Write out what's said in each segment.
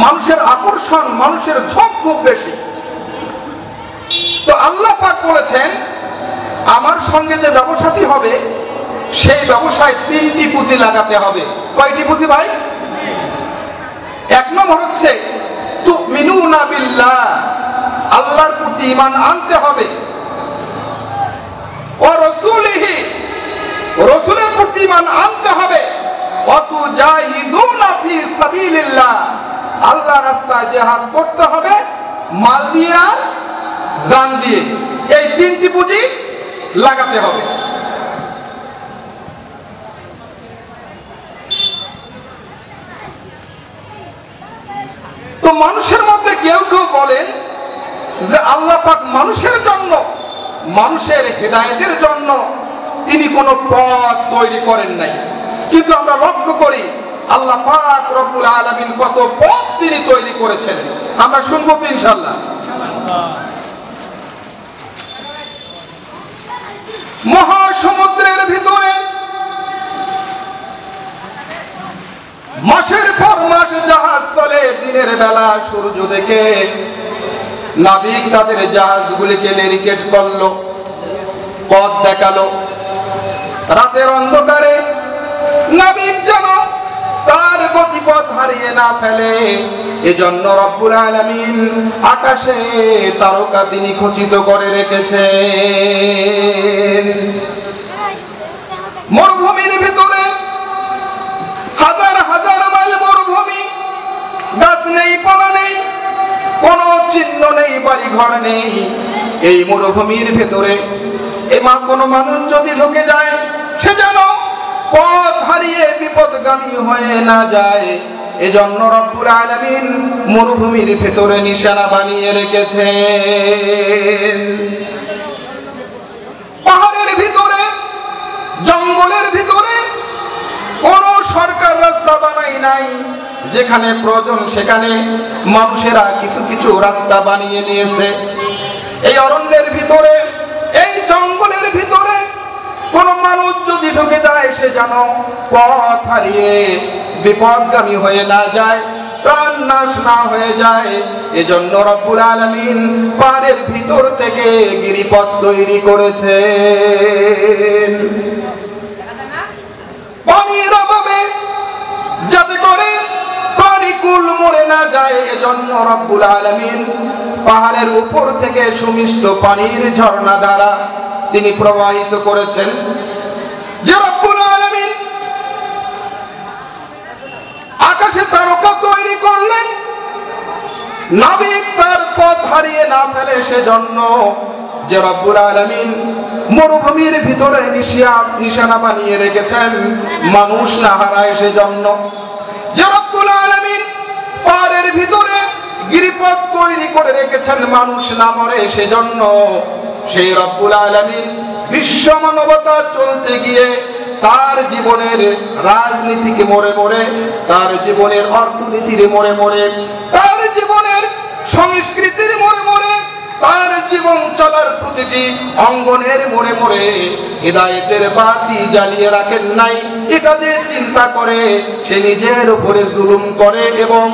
মানুষের আকর্ষণ, মানুষের ঝোঁক খুব বেশি। তো আল্লাহ পাক বলেছেন আমার সঙ্গে যে ব্যবসাটি হবে সেই ব্যবসায় 3টি পুঁজি লাগাতে হবে। কয়টি পুঁজি ভাই? 1 নম্বর হচ্ছে তুমিনুনা বিল্লাহ, আল্লাহর প্রতি ঈমান আনতে হবে। ও রাসূলিহি, রাসূলের প্রতি ঈমান আনতে হবে। ওয়া তুজাহিদুনা ফি সাবিলিল্লাহ, আল্লাহর রাস্তায় জিহাদ করতে হবে মাল দিয়ে আর জান দিয়ে। এই 3টি পুঁজি লাগাতে হবে। তো মানুষের মধ্যে কেউ কেউ বলেন যে আল্লাহ পাক মানুষের জন্য, মানুষের হেদায়েতের জন্য তিনি কোনো পথ তৈরি করেন নাই। কিন্তু আমরা লক্ষ্য করি আল্লাহ পাক রব্বুল আলামিন কত পথ তিনি তৈরি করেছেন। আমরা শুনবো তো ইনশাআল্লাহ। মহাসমুদ্রের ভিতরে মাসের পর মাস জাহাজ চলে, দিনের বেলা সূর্য দেখে নাবিক তাদের জাহাজগুলিকে নেভিগেট করলো, পথ দেখালো। রাতের অন্ধকারে নাবিক যেন তার গতিপথ হারিয়ে না ফেলে, এজন্য রব্বুল আলামিন আকাশে তারকা তিনি খচিত করে রেখেছেন। মরুভূমির ভিতরে হাজার হাজার মাইল মরুভূমি, গাছ নেই, পালা নেই, কোনো চিহ্ন নেই, বাড়ি ঘর নেই। এই মরুভূমির ভেতরে কোনো মানুষ যদি ঢুকে যায় সে যেন পথ হারিয়ে বিপদগামী হয়ে না যায়। এজন্য রব্বুল আলামিন মরুভূমির ভেতরে নিশানা বানিয়ে রেখেছেন। পাহাড়ের ভিতরে, জঙ্গলের ভিতরে কোন সরকার রাস্তা বানাই নাই, যেখানে প্রয়োজন সেখানে মানুষেরা কিছু কিছু রাস্তা বানিয়ে নিয়েছে। এই অরণ্যের ভিতরে, এই জঙ্গলের ভিতরে কোন মানুষ যদি ঢুকে যায় সে যেন পথ হারিয়ে বিপদগামী হয়ে না যায়, প্রাণ নাশ না হয়ে যায়। এজন্য রব্বুল আলামিন পাহাড়ের ভিতর থেকে গিরিপথ তৈরি করেছেন পানির অভাবে, যাতে করে পানি কুল মরে না যায়। এজন্য রব্বুল আলামিন পাহাড়ের উপর থেকে সুমিষ্ট পানির ঝর্ণা দ্বারা তিনি প্রবাহিত করেছেন। যে রব্বুল আলামিন আকাশে তারকা তৈরি করলেন নাবিক তার পথ হারিয়ে না ফেলে, সেজন্য যে রব্বুল আলামিন মরুভূমির ভিতরে নিশানা বানিয়ে রেখেছেন মানুষ না হারায়, সেজন্য যে রব্বুল আলামিন পাহাড়ের ভিতরে গিরিপথ তৈরি করে রেখেছেন মানুষ না মরে, সেজন্য সেই রব্বুল আলামিন বিশ্ব মানবতা চলতে গিয়ে তার জীবনের রাজনীতিকে মোড়ে মোড়ে, তার জীবনের অর্থনীতির মোড়ে মোড়ে, তার জীবনের সংস্কৃতির মোড়ে মোড়ে, তার জীবন চলার প্রতিটি অঙ্গনের মোড়ে মোড়ে হিদায়াতের বাতি জ্বালিয়ে রাখেন নাই। এটা যে চিন্তা করে সে নিজের উপরে জুলুম করে এবং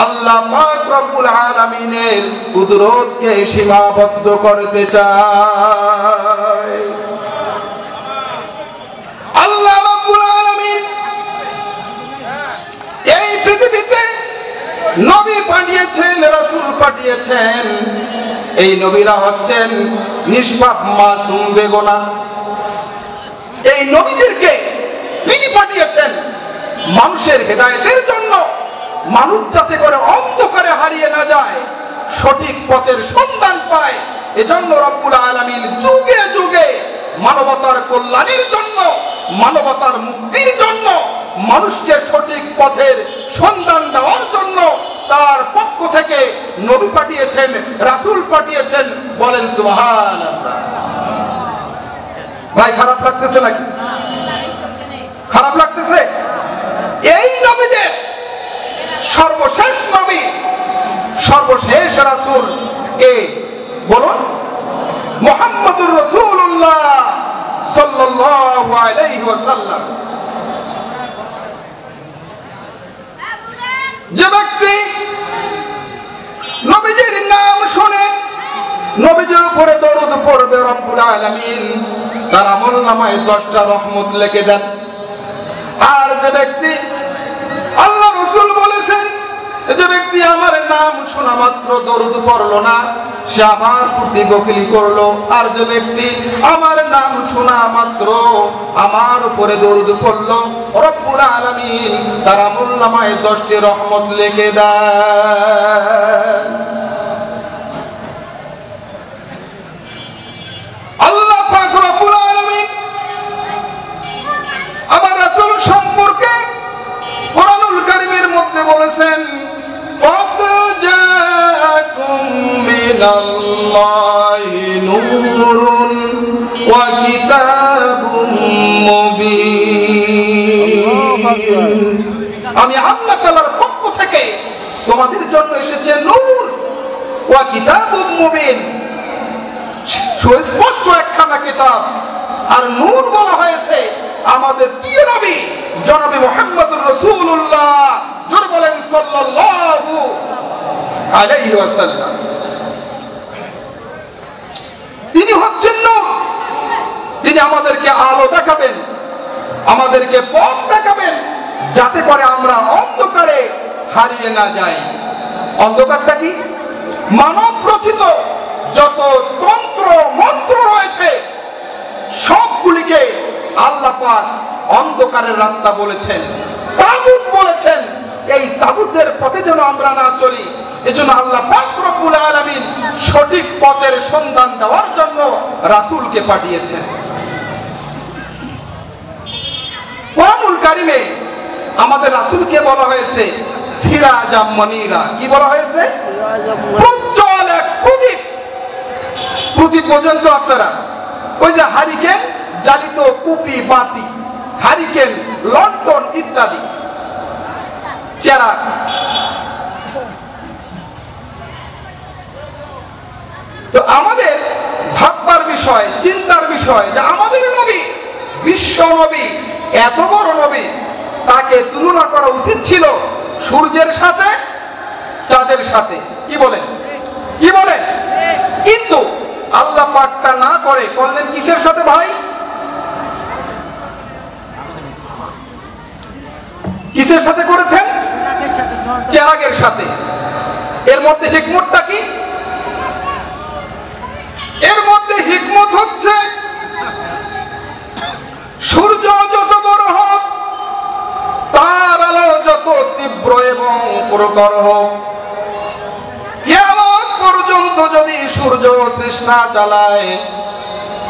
আল্লাহ পাক রব্বুল আলামিনের কুদরতকে সীমাবদ্ধ করতে চায়। আল্লাহ রাব্বুল আলামিন এই পৃথিবীতে নবী পাঠিয়েছেন, রাসূল পাঠিয়েছেন। এই নবীরা হচ্ছেন নিষ্পাপ মাসুম বেগুনা। এই নবীদেরকে তিনি পাঠিয়েছেন মানুষের হেদায়েতের জন্য, মানুষ যাতে করে অন্ধকারে হারিয়ে না যায়, সঠিক পথের সন্ধান পায়। এজন্য রব্বুল আলামিন যুগে যুগে মানবতার কল্যাণের জন্য, মানবতার মুক্তির জন্য, মানুষকে সঠিক পথের সন্ধান দেওয়ার জন্য তার পক্ষ থেকে নবী পাঠিয়েছেন, রাসূল পাঠিয়েছেন। বলেন সুবহানাল্লাহ। ভাই খারাপ লাগতেছে নাকি? খারাপ লাগতেছে? এই নবীদের সর্বশেষ নবী, সর্বশেষ রাসূল কে বলুন? মুহাম্মদুর রাসূলুল্লাহ সাল্লাল্লাহু আলাইহি ওয়াসাল্লাম। যে ব্যক্তি নবীজির উপরে দরুদ পড়বে রব্বুল আলামিন তার আমলনামায় 10টা রহমত লিখে দেন। আর যে ব্যক্তি, আল্লাহ রাসূল বলেছেন, যে ব্যক্তি আমার নাম শোনা মাত্র দরুদ পড়লো না, সে আমার প্রতি বকিলি করলো। আর যে ব্যক্তি আমার নাম শোনা মাত্র আমার উপরে দরুদ পড়লো, রব্বুল আলামিন তার আমলনামায় 10টি রহমত লিখে দেন। আল্লাহ পাক রব্বুল আলামিন আমার রাসূল সম্পর্কে কোরআনুল কারীমের মধ্যে বলেছেন, قد جاءكم من الله نور وكتاب مبين। আমি আল্লাহ তাআলার পক্ষ থেকে তোমাদের জন্য এসেছে নূর ওয়া কিতাবুম মুবিন, সুস্পষ্ট একখানা কিতাব। আর নূর বলা হয়েছে আমাদের প্রিয় নবী জনাবে মুহাম্মদুর রাসূলুল্লাহ, যারা বলেন সাল্লাল্লাহু আলাইহি ওয়াসাল্লাম। তিনি হচ্ছেন নূর, তিনি আমাদেরকে আলো দেখাবেন, আমাদেরকে পথ দেখাবেন, যাতে করে আমরা অন্ধকারে হারিয়ে না যাই। অন্ধকারটা কি? মানব রচিত যত তন্ত্র মন্ত্র রয়েছে সবগুলিকে আল্লাহ পাক অন্ধকারের রাস্তা বলেছেন, তাগুত বলেছেন। এই তাগুতের পথে যেন আমরা না চলি, এজন্য আল্লাহ পাক রব্বুল আলামিন সঠিক পথের সন্ধান দেওয়ার জন্য রাসূলকে পাঠিয়েছেন। কোরআনুল কারীমে আমাদের রাসূলকে বলা হয়েছে সিরাজাম মুনীরা। কি বলা হয়েছে? প্রজ্জ্বল এক প্রদীপ। প্রদীপ পর্যন্ত আপনারা ওই যে হারিকেন জ্বালিত কুফি বাতি, হারিকেন, লন্ঠন ইত্যাদি, চেরাগ। তো আমাদের ভাববার বিষয়, চিন্তার বিষয় যে আমাদের নবী, বিশ্ব নবী, এত বড় নবী, তাকে তুলনা করা উচিত ছিল সূর্যের সাথে, চাঁদের সাথে। কি বলেন? কি বলেন? কিন্তু আল্লাহ পাক তা না করে করলেন কিসের সাথে ভাই? কিসের সাথে করেছেন? চেরাগের সাথে। এর মধ্যে হিকমতটা কি? এর মধ্যে হিকমত হচ্ছে সূর্য যত বড় হোক, তার আলো যত তীব্র এবং প্রখর হোক, কিয়ামত পর্যন্ত যদি সূর্য চেষ্টা চালায়,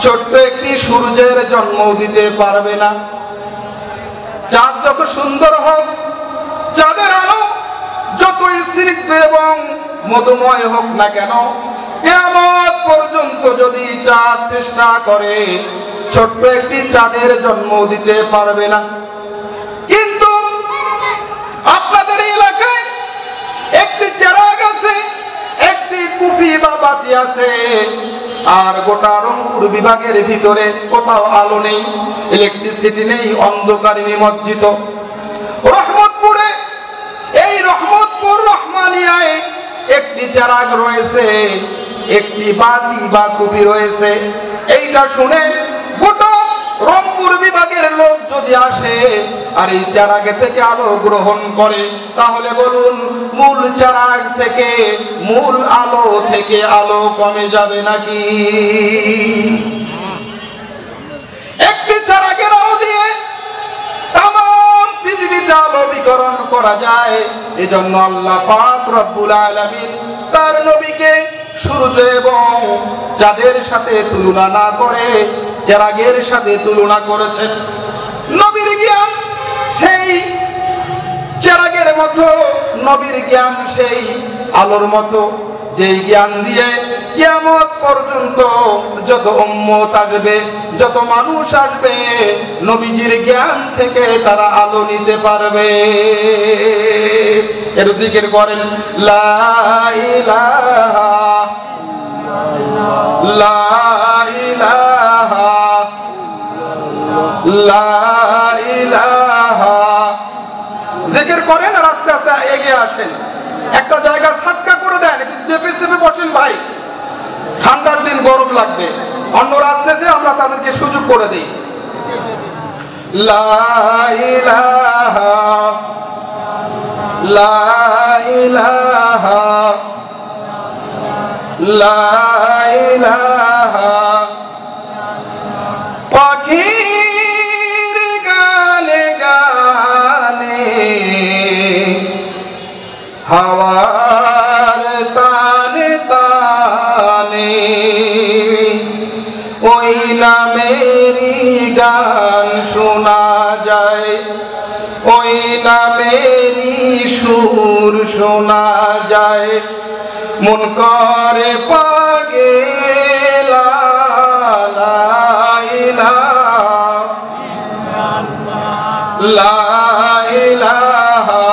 ছোট্ট একটি সূর্যের জন্ম দিতে পারবে না। চাঁদ যত সুন্দর হোক, চাঁদের আলো যত স্নিগ্ধ এবং মধুময় হোক না কেন, কিয়ামত পর্যন্ত যদি চাঁদ চেষ্টা করে, ছোট্ট একটি চাঁদের জন্ম দিতে পারবে না। কিন্তু আপনাদের এলাকায় একটি চেরাগ আছে, একটি কুফি বা বাতি আছে, আর গোটা রংপুর বিভাগের ভিতরে কোথাও আলো নেই, ইলেকট্রিসিটি নেই, অন্ধকারে নিমজ্জিত। রহমতপুরে, এই রহমতপুর রহমানিয়ায় একটি চেরাগ রয়েছে, একটি বাতি বা কুফি রয়েছে। এইটা শুনে গোটা রংপুর বিভাগের লোক যদি আসে আর এই চেরাগে থেকে আলো গ্রহণ করে, তাহলে বলুন মূল চেরাগ থেকে, মূল আলো থেকে আলো কমে যাবে নাকি? একটি চেরাগের আলো দিয়ে তাম পৃথিবীতে আলো বিকরণ করা যায়। এজন্য আল্লাহ পাক রব্বুল আলামিন তার নবীকে সূর্য এবং চাঁদের সাথে তুলনা না করে চেরাগের সাথে তুলনা করেছেন। নবীর জ্ঞান সেই চেরাগের মতো, নবীর জ্ঞান সেই আলোর মতো, যেই জ্ঞান দিয়ে কিয়ামত পর্যন্ত যত উম্মত আসবে, যত মানুষ আসবে, নবীজির জ্ঞান থেকে তারা আলো নিতে পারবে। এর জিকির করেন লা ইলাহা লা ইলাহা লা ইলাহা। জিকির করেন আর আস্তে আস্তে এগিয়ে আসেন। একটা জায়গা ছাটকা করে দেন, একটু চেপে চেপে বসেন ভাই, ঠান্ডার দিন গরম লাগবে, অন্যরা আসতেছে, আমরা তাদেরকে সুযোগ করে দিই। লা ইলাহা লা ইলাহা লা ইলাহা। পাখির গানে গানে হাওয়ার তানে তানে ওই নামেরই গান শোনা যায়, ওই নামেরই সুর শোনা যায়। মন করে পাগল লা ইলাহা লা ইলাহা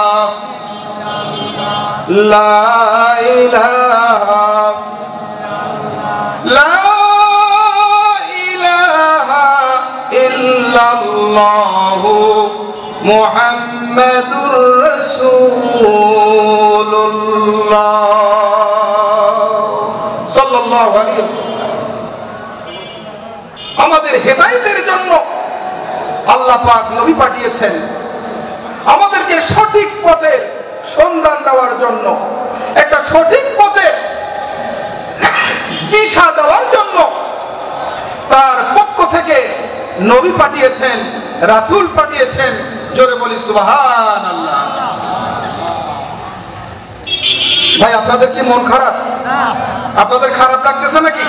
লা ইলাহা লা ইলাহা ইল্লাল্লাহু মুহাম্মাদুর রাসূলুল্লাহ সাল্লাল্লাহু আলাইহি ওয়াসাল্লাম। আমাদের হেদায়েতের জন্য আল্লাহ পাক নবী পাঠিয়েছেন, আমাদেরকে সঠিক পথের সন্ধান দেওয়ার জন্য, একটা সঠিক পথে দিশা দেওয়ার জন্য তার পক্ষ থেকে নবী পাঠিয়েছেন, রাসূল পাঠিয়েছেন। জোরে বলি সুবহানাল্লাহ। ভাই, আপনাদের কি মন খারাপ? আপনাদের খারাপ লাগতেছে নাকি?